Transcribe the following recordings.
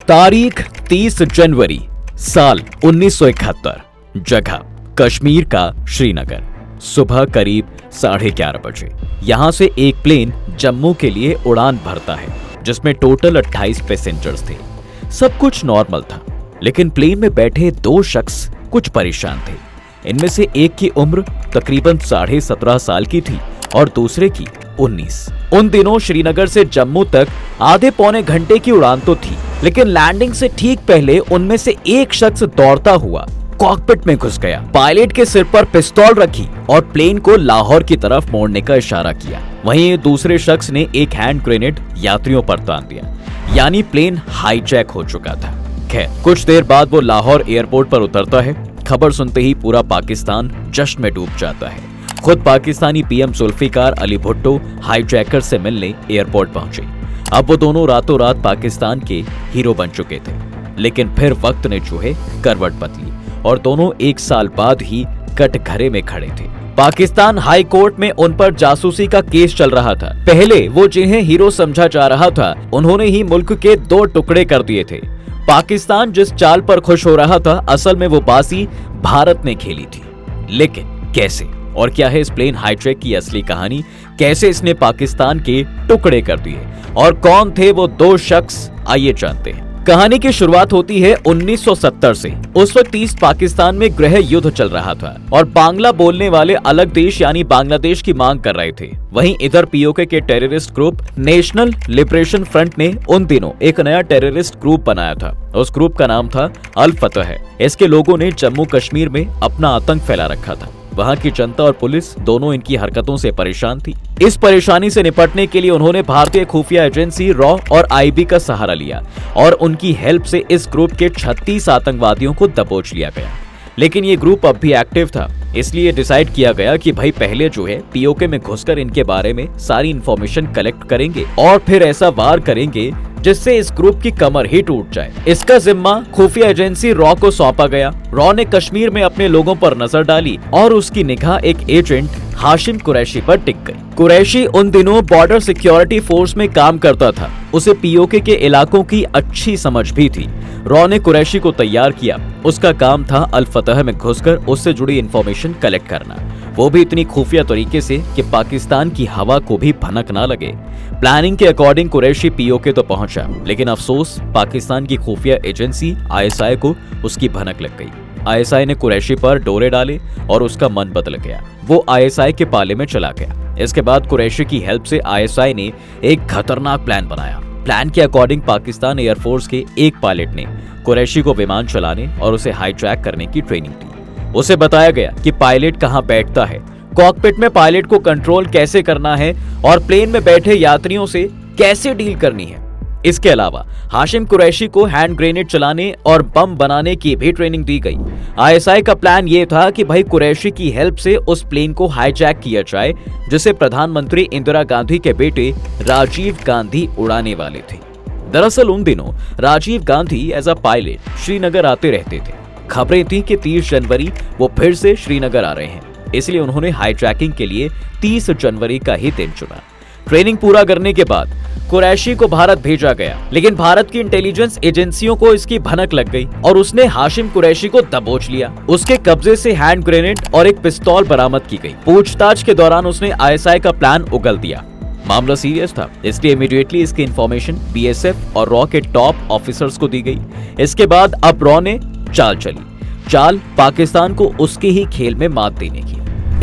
तारीख 30 जनवरी साल 1971। जगह कश्मीर का श्रीनगर। सुबह करीब 11:30 बजे यहां से एक प्लेन जम्मू के लिए उड़ान भरता है, जिसमें टोटल 28 पैसेंजर्स थे। सब कुछ नॉर्मल था, लेकिन प्लेन में बैठे दो शख्स कुछ परेशान थे। इनमें से एक की उम्र तकरीबन 17.5 साल की थी और दूसरे की 19। उन दिनों श्रीनगर से जम्मू तक आधे पौने घंटे की उड़ान तो थी, लेकिन लैंडिंग से ठीक पहले उनमें से एक शख्स दौड़ता हुआ कॉकपिट में घुस गया। पायलट के सिर पर पिस्तौल रखी और प्लेन को लाहौर की तरफ मोड़ने का इशारा किया। वहीं दूसरे शख्स ने एक हैंड ग्रेनेड यात्रियों पर तान दिया, यानी प्लेन हाईजैक हो चुका था। खैर, कुछ देर बाद वो लाहौर एयरपोर्ट पर उतरता है। खबर सुनते ही पूरा पाकिस्तान जश्न में डूब जाता है। खुद पाकिस्तानी पीएम जुल्फिकार अली भुट्टो हाईजैकर से मिलने एयरपोर्ट पहुंचे। अब वो दोनों रातों रात पाकिस्तान के हीरो बन चुके थे, लेकिन फिर वक्त ने जो है करवट बदली और दोनों एक साल बाद ही कटघरे में खड़े थे। पाकिस्तान हाई कोर्ट में उन पर जासूसी का केस चल रहा था। पहले वो जिन्हें हीरो समझा जा रहा था, उन्होंने ही मुल्क के 2 टुकड़े कर दिए थे। पाकिस्तान जिस चाल पर खुश हो रहा था, असल में वो बाजी भारत ने खेली थी। लेकिन कैसे और क्या है इस प्लेन हाईजैक की असली कहानी? कैसे इसने पाकिस्तान के टुकड़े कर दिए और कौन थे वो 2 शख्स? आइए जानते हैं। कहानी की शुरुआत होती है 1970 से। उस वक्त ईस्ट पाकिस्तान में गृह युद्ध चल रहा था और बांग्ला बोलने वाले अलग देश यानी बांग्लादेश की मांग कर रहे थे। वहीं इधर पीओके के terrorist group national liberation front ने उन दिनों एक नया टेररिस्ट ग्रुप बनाया था। उस ग्रुप का नाम था अल फतह। इसके लोगों ने जम्मू कश्मीर में अपना आतंक फैला रखा था। वहां की जनता और पुलिस दोनों इनकी हरकतों से परेशान थी। इस परेशानी से निपटने के लिए उन्होंने भारतीय खुफिया एजेंसी रॉ और आईबी का सहारा लिया और उनकी हेल्प से इस ग्रुप के 36 आतंकवादियों को दबोच लिया गया। लेकिन ये ग्रुप अब भी एक्टिव था, इसलिए डिसाइड किया गया कि भाई पहले जो है पीओके में घुसकर इनके बारे में सारी इंफॉर्मेशन कलेक्ट करेंगे और फिर ऐसा वार करेंगे जिससे इस ग्रुप की कमर ही टूट जाए। इसका जिम्मा खुफिया एजेंसी रॉ को सौंपा गया। रॉ ने कश्मीर में अपने लोगों पर नजर डाली और उसकी निगाह एक एजेंट हाशिम कुरैशी पर टिक गई। कुरैशी उन दिनों बॉर्डर सिक्योरिटी फोर्स में काम करता था। उसे पीओके के इलाकों की अच्छी समझ भी थी। रॉ ने कुरैशी को तैयार किया। उसका काम था अल फतह में घुसकर उससे जुड़ी इंफॉर्मेशन कलेक्ट करना, वो भी इतनी खुफिया तरीके से कि पाकिस्तान की हवा को भी भनक ना लगे। प्लानिंग के अकॉर्डिंग कुरैशी पीओके तो पहुंचा, लेकिन अफसोस पाकिस्तान की खुफिया एजेंसी आईएसआई को उसकी भनक लग गई। आईएसआई ने कुरैशी पर डोरे डाले और उसका मन बदल गया। वो आईएसआई के पाले में चला गया। इसके बाद कुरैशी की हेल्प से आईएसआई ने एक खतरनाक प्लान बनाया। प्लान के अकॉर्डिंग पाकिस्तान एयरफोर्स के एक पायलट ने कुरैशी को विमान चलाने और उसे हाईजैक करने की ट्रेनिंग दी। उसे बताया गया कि पायलट कहां बैठता है, कॉकपिट में पायलट को कंट्रोल कैसे करना है और प्लेन में बैठे यात्रियों से कैसे डील करनी है। इसके अलावा हाशिम कुरैशी को हैंड ग्रेनेड चलाने और बम बनाने की भी ट्रेनिंग दी गई। आईएसआई का प्लान ये था कि भाई कुरैशी की हेल्प से उस प्लेन को हाईजैक किया जाए, जिसे प्रधानमंत्री इंदिरा गांधी के बेटे राजीव गांधी उड़ाने वाले थे। दरअसल उन दिनों Rajiv Gandhi as a pilot Srinagar आते रहते थे। खबरें थी कि 30 जनवरी वो फिर से श्रीनगर आ रहे हैं, इसलिए उन्होंने हाईजैकिंग के लिए 30 जनवरी का ही दिन चुना। ट्रेनिंग पूरा करने के बाद कुरैशी को भारत भेजा गया, लेकिन भारत की इंटेलिजेंस एजेंसियों को इसकी भनक लग गई और उसने हाशिम कुरैशी को दबोच लिया। उसके कब्जे से हैंड ग्रेनेड और एक पिस्तौल बरामद की गई। पूछताछ के दौरान उसने आईएसआई का प्लान उगल दिया। मामला सीरियस था, इसलिए इमीडिएटली इसकी इंफॉर्मेशन बीएसएफ और रॉ के टॉप ऑफिसर्स को दी गई। इसके बाद अब रॉ ने चाल चली। चाल पाकिस्तान को उसके ही खेल में मात देने की।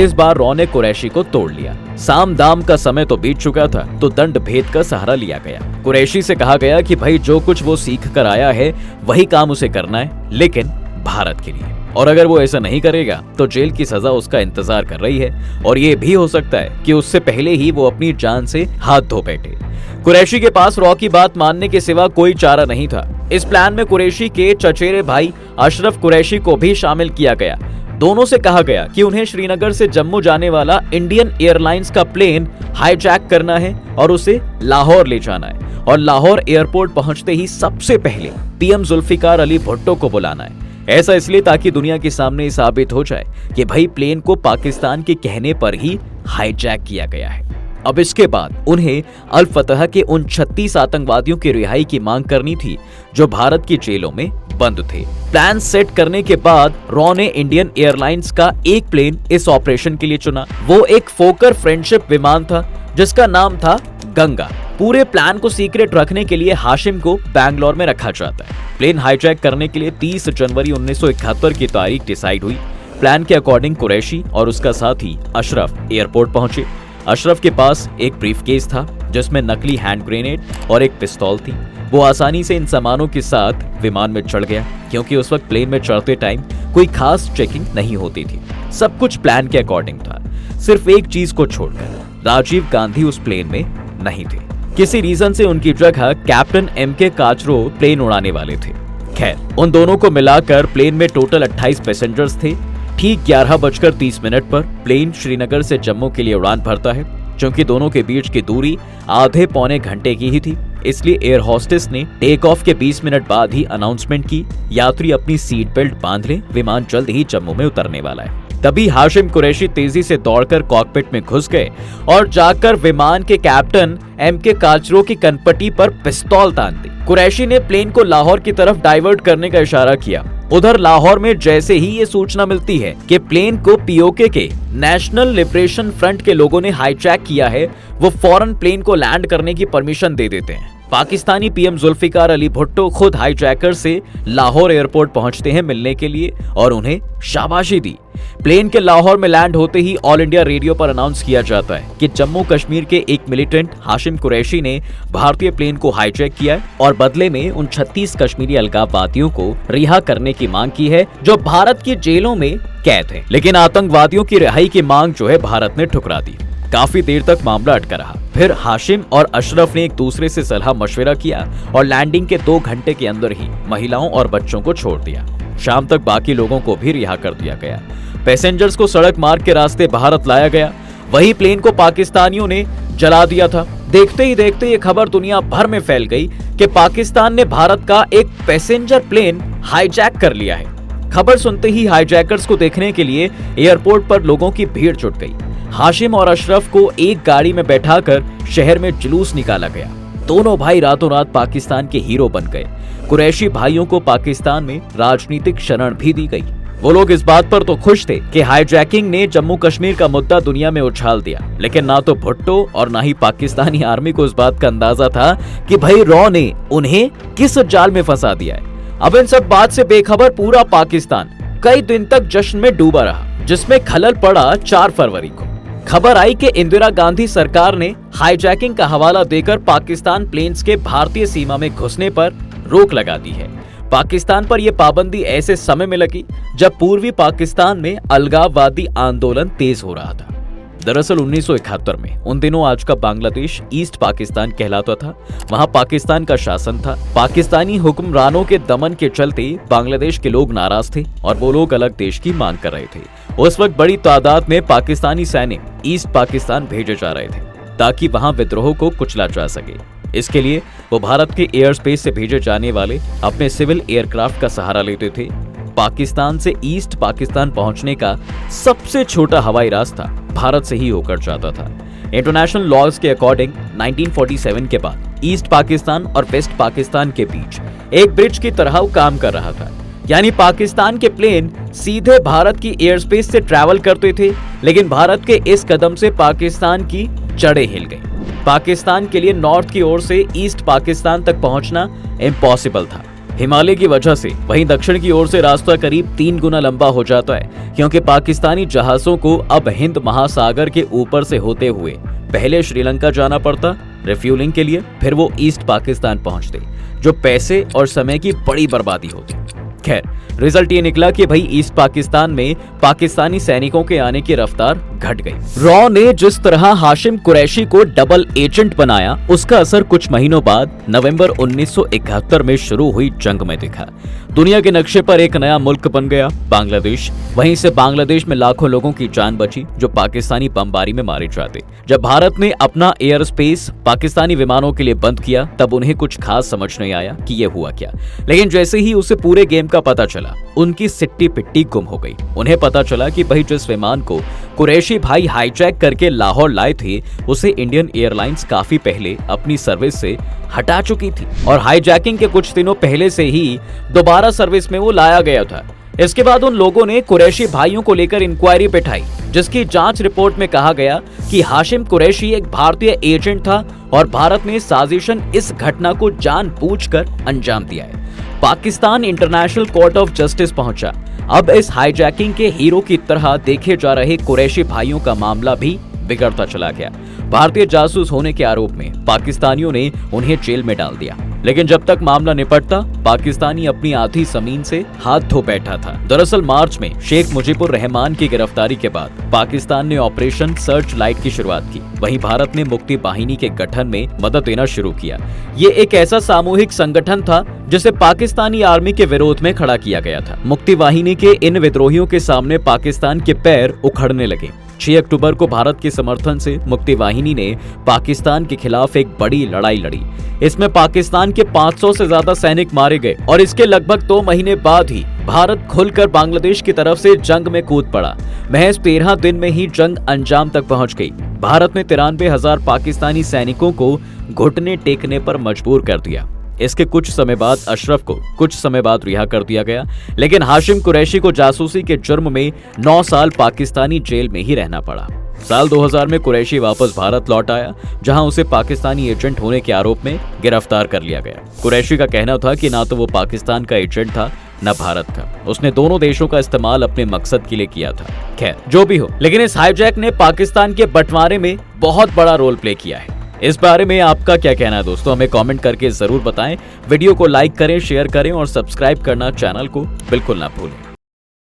इस बार रॉ ने कुरैशी को तोड़ लिया। साम दाम का समय तो बीत चुका था, तो दंड भेद का सहारा लिया गया। कुरैशी से कहा गया कि भाई जो कुछ वो सीख कर आया है वही काम उसे करना है, लेकिन भारत के लिए। और अगर वो ऐसा नहीं करेगा तो जेल की सजा उसका इंतजार कर रही है और ये भी हो सकता है कि उससे पहले ही वो अपनी जान से हाथ धो बैठे। कुरैशी के पास रॉ की बात मानने के सिवा कोई चारा नहीं था। इस प्लान में कुरैशी के चचेरे भाई अशरफ कुरैशी को भी शामिल किया गया। दोनों से कहा गया कि उन्हें श्रीनगर से जम्मू जाने वाला इंडियन एयरलाइंस का प्लेन हाईजैक करना है और उसे लाहौर ले जाना है और लाहौर एयरपोर्ट पहुंचते ही सबसे पहले पीएम जुल्फिकार अली भुट्टो को बुलाना है। ऐसा इसलिए ताकि दुनिया के सामने साबित हो जाए कि भाई प्लेन को पाकिस्तान के कहने पर ही हाईजैक किया गया है। अब इसके बाद उन्हें अल फतह के उन 36 आतंकवादियों की रिहाई की मांग करनी थी जो भारत की जेलों में बंद थे। प्लान सेट करने के बाद रॉ ने इंडियन एयरलाइंस का एक प्लेन इस ऑपरेशन के लिए चुना। वो एक फोकर फ्रेंडशिप विमान था जिसका नाम था गंगा। पूरे प्लान को सीक्रेट रखने के लिए हाशिम को बैंगलोर में रखा जाता है। प्लेन हाईजैक करने के लिए 30 जनवरी 1971 की तारीख डिसाइड हुई। प्लान के अकॉर्डिंग कुरैशी और उसका साथी अशरफ एयरपोर्ट पहुंचे। अशरफ के पास एक ब्रीफकेस था जिसमें नकली हैंड ग्रेनेड और एक पिस्तौल थी। वो आसानी से इन सामानों के साथ विमान में चढ़ गया क्योंकि उस वक्त प्लेन में चढ़ते टाइम कोई खास चेकिंग नहीं होती थी। सब कुछ प्लान के अकॉर्डिंग था, सिर्फ एक चीज को छोड़कर, राजीव गांधी उस प्लेन में नहीं थे। किसी रीजन से उनकी जगह कैप्टन MK काचरो प्लेन उड़ाने वाले थे। खैर, उन दोनों को मिलाकर प्लेन में टोटल 28 पैसेंजर्स थे। ठीक 11:30 पर प्लेन श्रीनगर से जम्मू के लिए उड़ान भरता है। क्योंकि दोनों के बीच की दूरी आधे पौने घंटे की ही थी, इसलिए एयर होस्टेस ने टेक ऑफ के 20 मिनट बाद ही अनाउंसमेंट की, यात्री अपनी सीट बेल्ट बांध लें, विमान जल्द ही जम्मू में उतरने वाला है। तभी हाशिम कुरैशी तेजी से दौड़कर कॉकपिट में घुस गए और जाकर विमान के कैप्टन MK काचरो की कनपट्टी पर पिस्तौल तान दी। कुरैशी ने प्लेन को लाहौर की तरफ डाइवर्ट करने का इशारा किया। उधर लाहौर में जैसे ही ये सूचना मिलती है कि प्लेन को POK के नेशनल लिबरेशन फ्रंट के लोगों ने हाईजैक किया है, वो फौरन प्लेन को लैंड करने की परमिशन दे देते हैं। पाकिस्तानी PM जुल्फिकार अली भुट्टो खुद हाईजैकर से लाहौर एयरपोर्ट पहुंचते हैं मिलने के लिए और उन्हें शाबाशी दी। प्लेन के लाहौर में लैंड होते ही ऑल इंडिया रेडियो पर अनाउंस किया जाता है कि जम्मू कश्मीर के एक मिलिटेंट हाशिम कुरैशी ने भारतीय प्लेन को हाईजैक किया है और बदले में उन 36 कश्मीरी अलगाववादियों को रिहा करने की मांग की है जो भारत की जेलों में कैद हैं। लेकिन आतंकवादियों की रिहाई की मांग जो है भारत ने ठुकरा दी। काफी देर तक मामला अटका रहा। फिर हाशिम और अशरफ ने एक दूसरे से सलाह मशवरा किया और लैंडिंग के 2 घंटे के अंदर ही महिलाओं और बच्चों को छोड़ दिया। शाम तक बाकी लोगों को भी रिहा कर दिया गया। पैसेंजर्स को सड़क मार्ग के रास्ते भारत लाया गया। वही प्लेन को पाकिस्तानियों ने जला दिया था। देखते ही देखते ये खबर दुनिया भर में फैल गई कि पाकिस्तान ने भारत का एक पैसेंजर प्लेन हाईजैक कर लिया है। खबर सुनते ही हाईजैकर्स को देखने के लिए एयरपोर्ट पर लोगों की भीड़ जुट गई। हाशिम और अशरफ को एक गाड़ी में बैठाकर शहर में जुलूस निकाला गया। दोनों भाई रातों रात पाकिस्तान के हीरो बन गए। कुरैशी भाइयों को पाकिस्तान में राजनीतिक शरण भी दी गई। वो लोग इस बात पर तो खुश थे कि हाईजैकिंग ने जम्मू कश्मीर का मुद्दा दुनिया में उछाल दिया, लेकिन ना तो भुट्टो और ना ही पाकिस्तानी आर्मी को इस बात का अंदाजा था कि भाई रॉ ने उन्हें किस जाल में फंसा दिया है। अब इन सब बात से बेखबर पूरा पाकिस्तान कई दिन तक जश्न में डूबा रहा, जिसमें खलल पड़ा 4 फरवरी को। खबर आई कि इंदिरा गांधी सरकार ने हाईजैकिंग का हवाला देकर पाकिस्तान प्लेन्स के भारतीय सीमा में घुसने पर रोक लगा दी है। पाकिस्तान पर यह पाबंदी ऐसे समय में लगी जब पूर्वी पाकिस्तान में अलगाववादी आंदोलन तेज हो रहा था। दरअसल 1971 में, उन दिनों आज का बांग्लादेश ईस्ट पाकिस्तान कहलाता था। वहां पाकिस्तान का शासन था। पाकिस्तानी हुक्मरानों के दमन के चलते बांग्लादेश के लोग नाराज थे और वो लोग अलग देश की मांग कर रहे थे। उस वक्त बड़ी तादाद में पाकिस्तानी सैनिक ईस्ट पाकिस्तान भेजे जा रहे थे ताकि वहां विद्रोह को कुचला जा सके। इसके लिए वो भारत के एयर स्पेस से भेजे जाने वाले अपने सिविल एयरक्राफ्ट का सहारा लेते थे। पाकिस्तान से ईस्ट पाकिस्तान पहुंचने का सबसे छोटा हवाई रास्ता भारत से ही होकर जाता था। इंटरनेशनल लॉज के अकॉर्डिंग 1947 के बाद ईस्ट पाकिस्तान और वेस्ट पाकिस्तान के बीच एक ब्रिज की तरह काम कर रहा था। यानी पाकिस्तान के प्लेन सीधे भारत की एयर स्पेस से ट्रैवल करते थे, लेकिन भारत के इस कदम से पाकिस्तान की जड़ें हिल गईं। पाकिस्तान के लिए नॉर्थ की ओर से ईस्ट पाकिस्तान तक पहुंचना इम्पॉसिबल था हिमालय की वजह से। वहीं दक्षिण की ओर से रास्ता करीब 3 गुना लंबा हो जाता है, क्योंकि पाकिस्तानी जहाजों को अब हिंद महासागर के ऊपर से होते हुए पहले श्रीलंका जाना पड़ता रिफ्यूलिंग के लिए, फिर वो ईस्ट पाकिस्तान पहुंचते, जो पैसे और समय की बड़ी बर्बादी होती। खैर, रिजल्ट ये निकला कि भाई ईस्ट पाकिस्तान में पाकिस्तानी सैनिकों के आने की रफ्तार घट गई। रॉ ने जिस तरह हाशिम कुरैशी को डबल एजेंट बनाया, उसका असर कुछ महीनों बाद नवंबर 1971 में शुरू हुई जंग में दिखा। दुनिया के नक्शे पर एक नया मुल्क बन गया बांग्लादेश। वहीं से बांग्लादेश में लाखों लोगों की जान बची जो पाकिस्तानी बमबारी में मारे जाते। जब भारत ने अपना एयर स्पेस पाकिस्तानी विमानों के लिए बंद किया, तब उन्हें कुछ खास समझ नहीं आया कि ये हुआ क्या। लेकिन जैसे ही उसे पूरे गेम का पता चला, उनकी सिट्टी पिट्टी गुम हो गई। उन्हें पता चला कि भाई जिस विमान को कुरैशी भाई हाईजैक करके लाहौर लाए थे, उसे इंडियन एयरलाइंस काफी पहले अपनी सर्विस से हटा चुकी थी और हाईजैकिंग के कुछ दिनों पहले से ही दोबारा सर्विस में वो लाया गया था। इसके बाद उन लोगों ने कुरैशी भाइयों को लेकर इंक्वायरी बैठाई, जिसकी जांच रिपोर्ट में कहा गया कि हाशिम कुरैशी एक भारतीय एजेंट था और भारत ने साजिशन इस घटना को जानबूझकर अंजाम दिया है। Pakistan international court of justice पहुंचा। अब इस हाईजैकिंग के हीरो की तरह देखे जा रहे कुरैशी भाइयों का मामला भी बिगड़ता चला गया। भारतीय जासूस होने के आरोप में पाकिस्तानियों ने उन्हें जेल में डाल दिया, लेकिन जब तक मामला निपटता, पाकिस्तानी अपनी आधी जमीन से हाथ धो बैठा था। दरअसल मार्च में शेख मुजीबुर रहमान की गिरफ्तारी के बाद पाकिस्तान ने ऑपरेशन सर्च लाइट की शुरुआत की। वहीं भारत ने मुक्ति वाहिनी के गठन में मदद देना शुरू किया। ये एक ऐसा सामूहिक संगठन था जिसे पाकिस्तानी आर्मी के विरोध में खड़ा किया गया था। मुक्ति वाहिनी के इन विद्रोहियों के सामने पाकिस्तान के पैर उखड़ने लगे। 6 अक्टूबर को भारत के समर्थन से मुक्ति वाहिनी ने पाकिस्तान के खिलाफ एक बड़ी लड़ाई लड़ी। इसमें पाकिस्तान के 500 से ज्यादा सैनिक मारे गए और इसके लगभग 2 महीने बाद ही भारत खुलकर बांग्लादेश की तरफ से जंग में कूद पड़ा। महज 13 दिन में ही जंग अंजाम तक पहुंच गई। भारत ने 93,000 पाकिस्तानी सैनिकों को घुटने टेकने पर मजबूर कर दिया। इसके कुछ समय बाद अशरफ को कुछ समय बाद रिहा कर दिया गया, लेकिन हाशिम कुरैशी को जासूसी के जुर्म में 9 साल पाकिस्तानी जेल में ही रहना पड़ा। साल 2000 में कुरैशी वापस भारत लौट आया, जहां उसे पाकिस्तानी एजेंट होने के आरोप में गिरफ्तार कर लिया गया। कुरैशी का कहना था कि ना तो वो पाकिस्तान का एजेंट था न भारत का। उसने दोनों देशों का इस्तेमाल अपने मकसद के लिए किया था। खैर जो भी हो, लेकिन इस हाईजैक ने पाकिस्तान के बंटवारे में बहुत बड़ा रोल प्ले किया है। इस बारे में आपका क्या कहना है दोस्तों, हमें कमेंट करके जरूर बताएं। वीडियो को लाइक करें, शेयर करें और सब्सक्राइब करना चैनल को बिल्कुल ना भूलें।